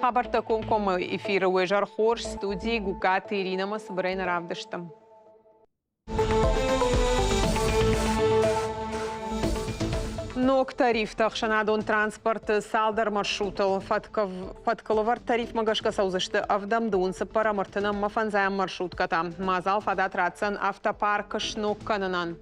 Хабартаком кома эфира уэжар хор студии Гукаты Ирина Масбрейна Равдаштам. Нок тариф тахшанадон транспорт салдар маршрутал фаткаловар тариф магашка саузашты авдамдунсы парамартынам мафанзаям маршрутката. Мазал фадат рацан автопарк шнок кананан.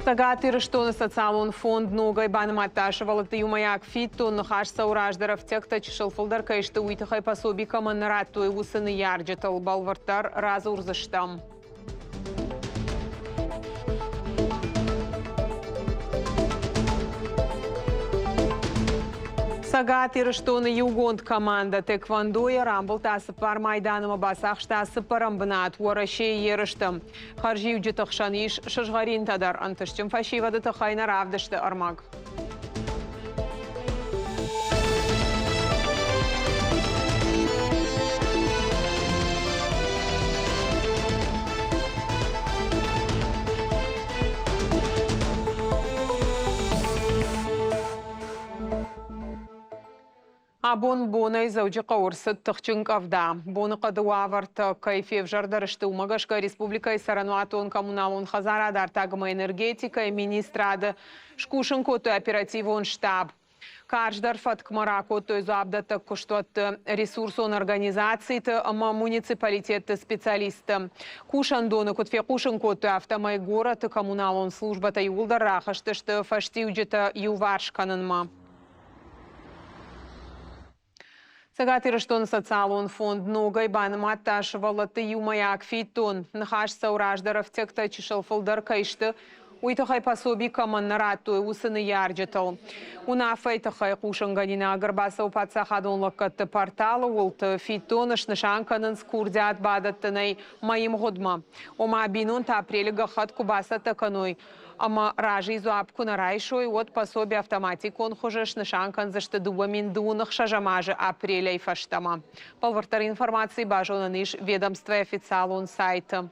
Сагати рештоны социалун фонд ногай банаматташы валыты юмаяк фитту нахаш саураждаров текта чешылфылдар кайшты уйтахай пособи каманнаратуй усыны ярджетал балвартар разы урзаштам. Сагати рештоны югонд команда тэквондоя рамбл тасы пар майданыма басақ штасы парамбынат уарашей ерыштым. Харжи уджетахшаниш шашгарин тадар антышчым фашивады тахайна равдышты армаг. Абон бонай зауджи қауырсыт тұқчынк авда. Боны қадуаварты кайфев жардарышты умагашка республика Сарануатон коммуналон хазарадар тагыма энергетика и министрады шкушын коты оперативон штаб. Каждар фаткмара коты забдата куштот ресурсон организацийты ама муниципалитетты специалисты. Кушан доны котфе кушын коты автомай город коммуналон службата юлдар рахаштышты фаштиуджета юваршканынма. Сагати рештон социалон фонд ногай банаматташ валаты юмаяк фитон. Нахаш саураждаров текта чешылфылдар кайшты уйтахай пособи каманнаратуй усыны ярджетал. Унафай тахай кушанганина агарбасау пацахадон лаккатты порталы улты фитоныш нышанканын скурдят бадаттынай майым годма. Ома бинон та апрелі гахат кубаса таканой. Ама ражи изуапку на райшой от пособи автоматикон хожеш нышанкан зашты дуамин дунах шажамажи апреля и фаштама. Полвартар информации бажона ниш ведомство официалон сайта.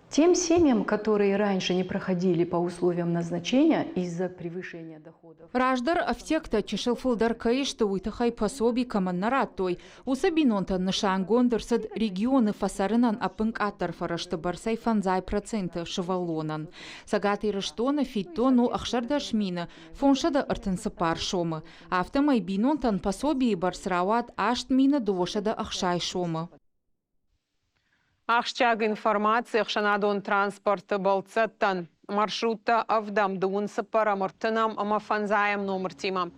Тем семьям, которые раньше не проходили по условиям назначения из-за превышения доходов. Раждар автекта чешылфылдар кайшты уйтахай пособи каманнараттой. Усабинонтан нышангондырсад регионы фасарынан апынк аттар фарашты барсай фанзай проценты шывалонан. Сагаты рештоны фиттону ахшарда шмина фоншада артынсы паршомы. Автомай бинонтан пособи барсрават ашт мина довошада ахшай шомы. Ахшчаг информация хшанадон транспорта балцаттан маршрута авдамдунсы парамыртынам амафанзаем номер тима.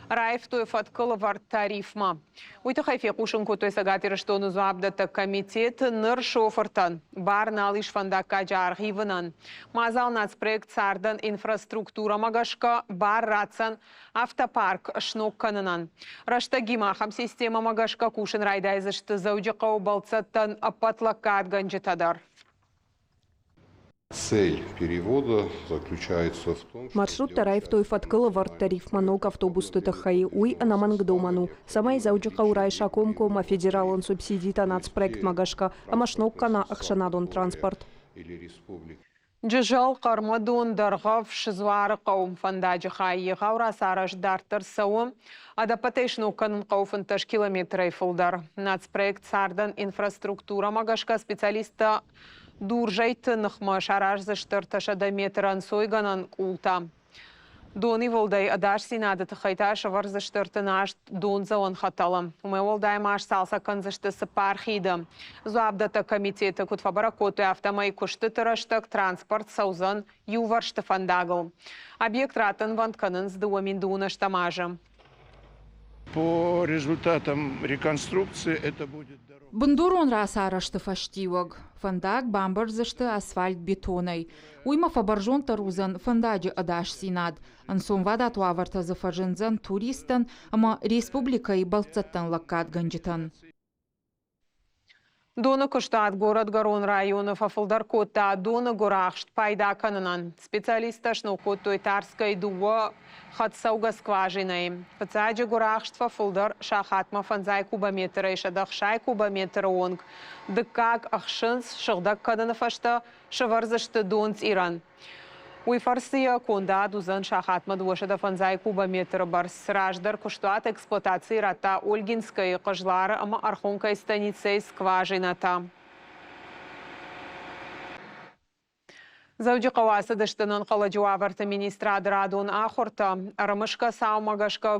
Раев той фаткалавар тарифма. Уйтахайфе кушын котой сагати рештону зуабдата комитет ныр шофыртан. Бар налиш фандака жаргивынан. Мазал нацпроект сардан инфраструктура магашка бар рацан автопарк шнокканынан. Раштагима хам система магашка кушын райдайзышты зауджақау балцаттан апатлакат ганджетадар. Цель перевода заключается в том, что... Маршрут тарайф той фаткалавар тариф манок автобусты тахай уй анамангдоману. Самай зауджака урай шакомкома федералон субсидита нацпроект магашка амашноккана акшанадон транспорт. Или республика. Джижал кармадон даргав шизвары қауым фандаджи хайи ғаура сараш дартыр сауым адапатейшну канын қауфын таш километрай фылдар. Нацпроект сардан инфраструктура магашка специалиста Дуржайты нахма шараж заштырташада метран сойганан култа. Дони волдай адаш синады тахайташ авар заштыртынаш донза он хаталам. Умай волдай маш салса канзашты сапархида. Зуабдата комитета кутфабаракоты автомай кушты тыраштак транспорт саузан юваршты фандагл. Объект ратан вантканын сдуамин дунаштамажа. По результатам реконструкции это будет дорога. Бандурон расарашты фаштиваг. Фандак бамбарзашты асфальт бетонай. Уйма фабаржон тарузан фандаджи адаш синад. Ансом вадат уаварта зафажинзан туристан, ама республика и балцаттан лаккат ганджитан. Доны кыштат город Гарон районов афылдар кота доны горахшт пайда канынан. Специалисташну котой тарской дуа хатсауга скважиной. Пацаджи горахшт фафылдар шахатма фанзай кубометра и шадахшай кубометра онг. Дыкак ахшынс шыгдак каданы фашта шыварзашты донц иран. Уй фарсия конда дузан шахат мадвошада фанзай кубометр барс раждар куштуат эксплуатации рата Ольгинской кожлара ама архонкой станицей скважината. Завжди қауасы дыштынын қала жуаварты министрады радуын ақорта, арымышқа саумағашқа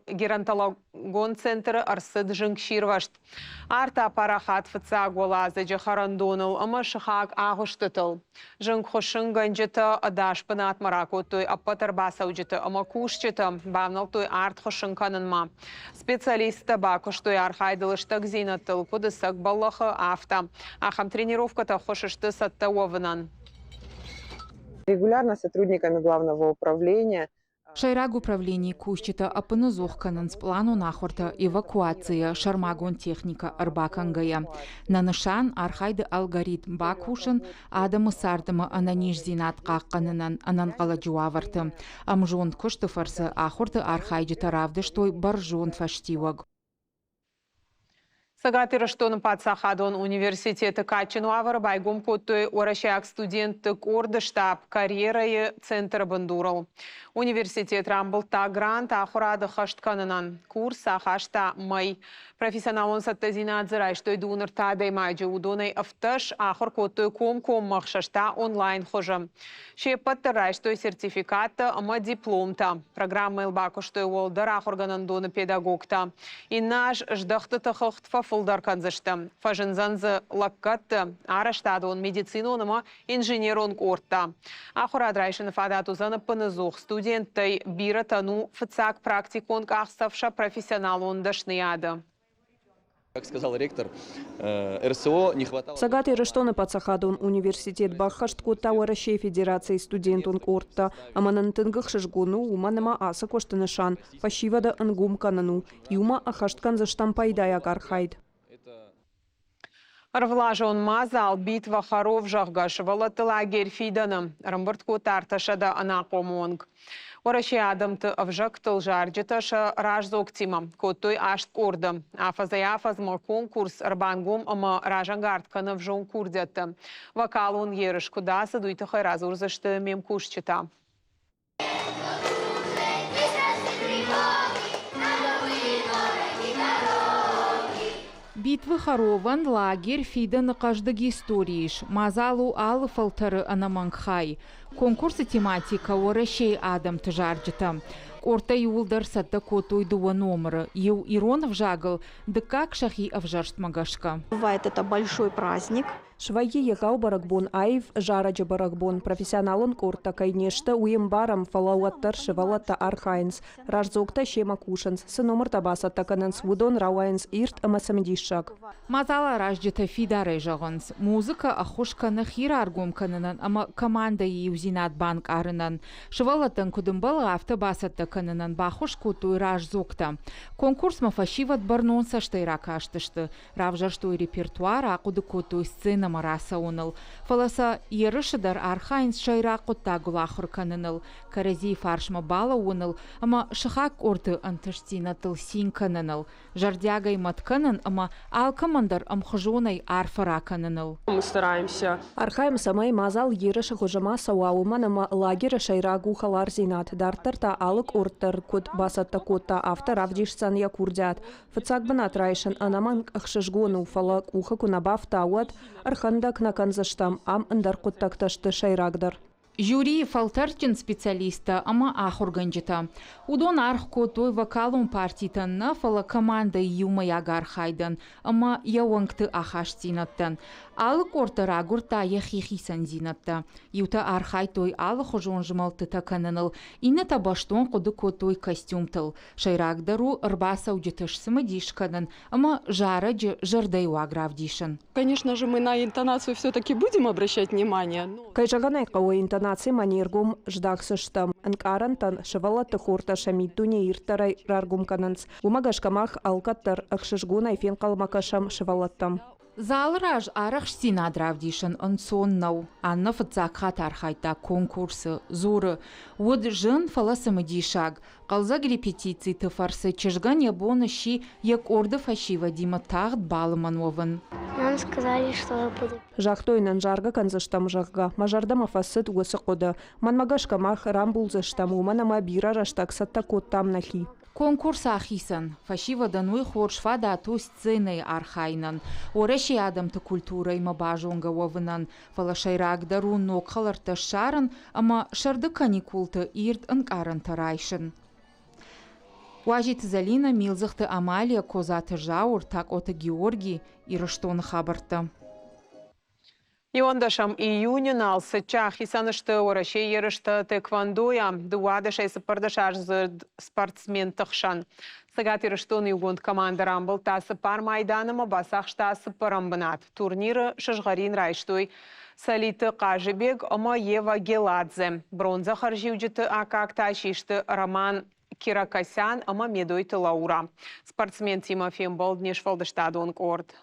геронтологон центрі арсыд жыңкширвашт. Арта парахат фыца голазы жахарандоныл, ама шықақ ағыштытыл. Жыңқышын ғанжыты адашпын атмаракотой аппатар басаужыты, ама кушчыты, бавнал той арт қышын канынма. Специалисты бақыштой архайдылыштық зинаттыл, кудысық баллахы афта. Ахам тренировката қышышты сатта овынан. Регулярно сотрудниками главного управления. Шайраг управление кущита апынызохканын с плану нахорта эвакуация шармагон техника арбакангая. На нышан архайды алгоритм бакушын адамы сардымы ананиш зинат қаққанынан ананқала жуаварты. Амжон күшті фарсы ахорты архайды таравды штой баржон фаштиваг. Сагатыры штоны патсахадон университеты качыну авары байгом коттой орашаяк студенттік орды штаб карьерайы центр бандурал. Университет рамбылта грант ахурады хаштканынан курс ахашта май. Профессионалон саттазинадзы райштой дуныр тадай майджы удонай авташ ахур коттой ком-ком махшашта онлайн хожы. Шепатты райштой сертификатты ама дипломта. Программа илбакуштой олдар ахурганан доны педагогта. И наш ждахты тахыхтфа фулдар канзышты. Фажынзанзы лаккатты араштады он медициноныма инженерон кортта. Ахурад райшыны фадату заны пынызух студенттай бира тану фыцак практикон кахставша профессионал он дашныяды. Как сказал ректор, РСО не хватало... Сагаты Рыштоны Пацахадун университет Бахашткут Тауарашей Федерации студентун Корта, аманан тынгых шишгуну уманама асы коштынышан, фашивада ангум канану, юма ахашткан заштампайдая гархайд. Арвлажон мазал битва харов жағгашывала лагерь фиданым, рымбыртку тарташада анақомонг. Ораши адамты авжактыл жарджиташа ражзоктима, коттой ашт корды. Афазаяфазма конкурс арбангом ама ражангартканы вжон курдятты. Вакалун ерыш кудасы дуйтахай разурзашты мемкушчита. Битвы Харован лагерь фидан каждый историш. Мазалу ал фалтары анамангхай. Конкурсы тематика орашей адам тжарджита. Орта юлдар сатта котой дуа номера. Ю иронов жагал, да как шахи авжарст магашка. Бывает это большой праздник. Швайи егау баракбон айв, жараджа баракбон, профессионалон корта кайнешта уембарам фалауаттар шевалатта архайнс, ражзокта шема кушанс, сыномыр табаса такананс вудон рауайнс ирт амасамдишак. Мазала ражджита фидаре жагонс. Музыка ахушка на хираргум кананан, ама команда юзинат банк арынан. Шевалаттан кудымбала автобасатта кананан бахуш котуй ражзокта. Конкурс мафашиват барнон саштайрака аштышты. Равжарштой репертуар акуды котуй сцена мараса уныл. Фаласа ерышыдар архайнс шайрақу тагулахыр каныныл. Карази фаршма бала уныл, ама шахак орты антыштина тылсин каныныл. Жардягай матканын, ама алкамандар амхожонай арфара каныныл. Мы стараемся. Архайм самай мазал ерышы хожама сауауман, ама лагеры шайрагу халар зинат. Дартарта алык орттар код басатта котта автор авдишсан якурдят. Фыцак банат райшын анаман ахшышгону фалак уха кунабав тауат, архандак на канзаштам ам андар коттакташты шайрагдар. Жюри фалтарчин специалиста, ама ахурганджита. Удон арх котой вокалун партитанна фала команда юма ягар хайдан, ама яуангты ахаштинаттан. Алы корта рагурта яхихисан зинатта. Юта архай той алы хожон жмалты такананыл. Инна табаштон коды котой костюмтыл. Шайрагдару рбаса уджиташсымы дишканан, ама жараджи жардаю агравдишан. Конечно же, мы на интонацию все-таки будем обращать внимание. Кайжаганай кауа интонации манергум ждаксыштам. Анкарантан шевалатты хорта шамиттуне иртарай раргум кананс. Умагашкамах алкаттар ахшышгунай фен калмакашам шевалаттам. Залраж арах синадравдишен онсоннау. Анна фацак хатар хайта конкурсы, зуры. Уд жын фаласамыдишаг. Қалзаг репетиции тыфарсы чыжган ябона щи як орды фашива дима тағд балымановын. Нам сказали, что буду. Жақтойнан жарга канзыштам жағға. Мажардама фасыт уысы қоды. Манмагашка мах рамбулзыштам уманама бира раштак саттакоттам нахи. Конкурс ахисан. Фашива дануй хоршфа да ту сценой архайнан. Ореши адамты культурой мабажонга вовынан. Фалашайрак дарун нокхаларта шаран, ама шарды каникулты ирт анкаран тарайшын. Уажит Залина милзахты Амалия козаты жаур так ота Георгий и раштон хабарта. Иондашам июня налсы чах и санышты орашей ерышты тэквандоя дуадашай сапардашар спортсмен тахшан. Сагат ерыштон югонд команда рамбыл тасы пар майданыма басах штасы парамбанат. Турниры шашгарин райштой. Салиты Кажибег, ама Ева Геладзе. Бронза харжиуджиты акак тащишты Роман Киракасян, ама медойты Лаура. Спортсмен Тимофей Болднеш Фалдаштадонг Орд.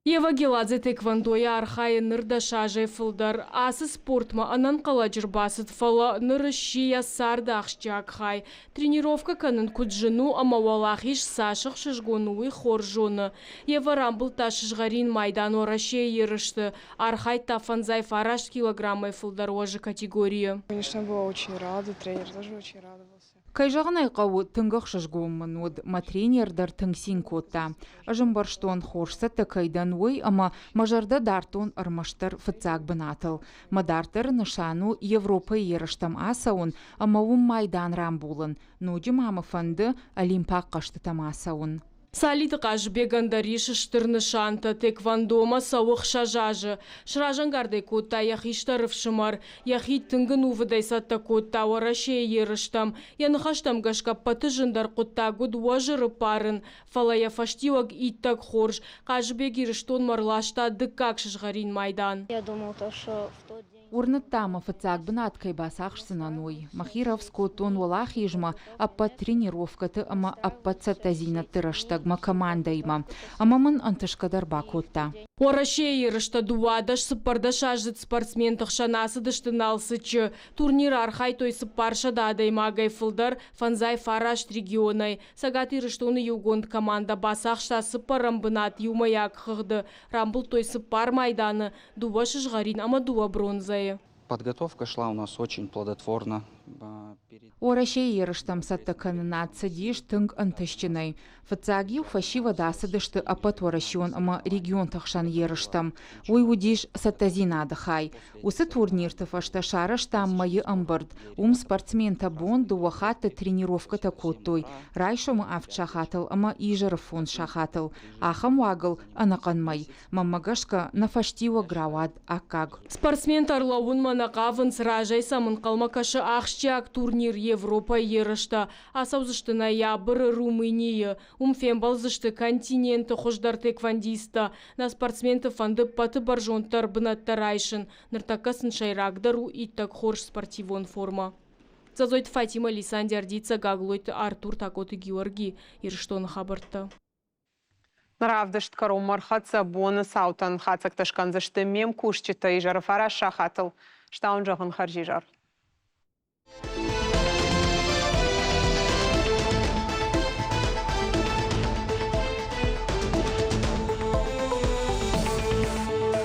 Ева Геладзе тэквандоя архай нырда шажай фылдар. Асы спортма анан каладжыр басыт фала нырышия сарда ахшчак хай. Тренировка канын куджину ама валахиш сашық шыжгонуы хоржоны. Ева рамбыл ташыжгарин майдан орашия ерышты. Архай тафанзай фараш килограммай фылдар ожы категория. Конечно, была очень рада, тренер тоже очень радовался. Кайжағын айқауы түнгіқ шыжгуымын өд матренердар түңсин котта. Ажымбарштон хорса тәкайдан ой, ама мажарда дартон армаштар фыцак бынатыл. Мадартыр нышану Европа еріштам асауын, ама майдан рамбулын. Нуджим ама фанды олимпақ қаштытам асауын. Салиты Кажбегандари шыштырны шанта тэквандома сауық шажажы. Шражангарды котта яхиштарыв шымар, яхи түнгін увыдай сатта котта орашей еріштам. Яныхаштам гашкап паты жындар котта гуд уажыры парын. Фалая фаштиваг иттак хорж. Кажбег еріштон марлашта дыкак шыжгарин майдан. Я думал, что в тот день... Урныттама фыцак бынат кайбасах шсынаной. Махировско тон валах ежма аппа тренировкаты ама аппа цатазина тыраштагма командайма. Амамын антышкадар бакотта. Орашей ерішті дуадаш сыппардаш ажыт спортсмен тықшанасы дыштыналсычы. Турнир архай той сыппарша дадайма гайфылдар фанзай фараш регионай. Сагат еріштоны югонд команда басақ штасы парамбынат юмаяк хыгды. Рамбыл той сыппар майданы дуа шыжгарин ама дуа бронзай. Подготовка шла у нас очень плодотворно. Орашей ерыштам саттаканына цадиш тынг антышчынай. Фацаги фашива дасыдышты апат орашион ама регион тахшан ерыштам. Ой удиш саттазина адыхай. Усы турнирты фашта шараштам майы амбырд. Спортсмен табон дуахаты тренировка такоттой. Райшому авчахатыл ама ижарфон шахатыл. Ахам вагыл анаканмай. Маммагашка на фаштива гравад акаг. Спортсмен тарлауын манақавын сражай самын қалмакашы ахшчак турнир Европа ерышта. Асаузышты ноябрь Румыния. Фембалзышты континенты хождар тэквандиста. На спортсменты фанды паты баржонтар бынаттар айшын. Ныртакасын шайрагдару иттак хорш спортивон форма. Зазойт Фатима Лисандердица Гаглойт Артур Такоты Георгий Ирштон хабарта. Наравдышт каромар хатса бонус аутан хатсак ташканзышты мем кушчита и жарафара шахатыл. Штаун жахын харжижар.